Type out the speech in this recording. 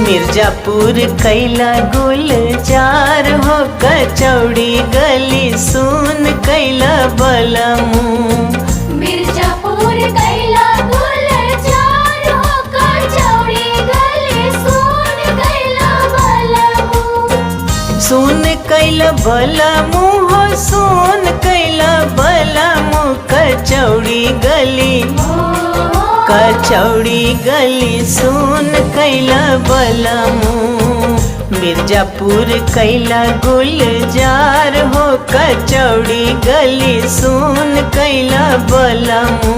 मिर्जापुर कैला गुलजार हो कचौड़ी गली सुन कैला बलमू। मिर्जापुर कैला गुलजार हो कचौड़ी गली सुन कैला बलमू। सुन कैला बलमू हो सुन कैला बलमू कचौड़ी गली सुन कैला बलमू। मिर्जापुर कैला गुलजार हो कचौड़ी गली सुन कैला बलमू।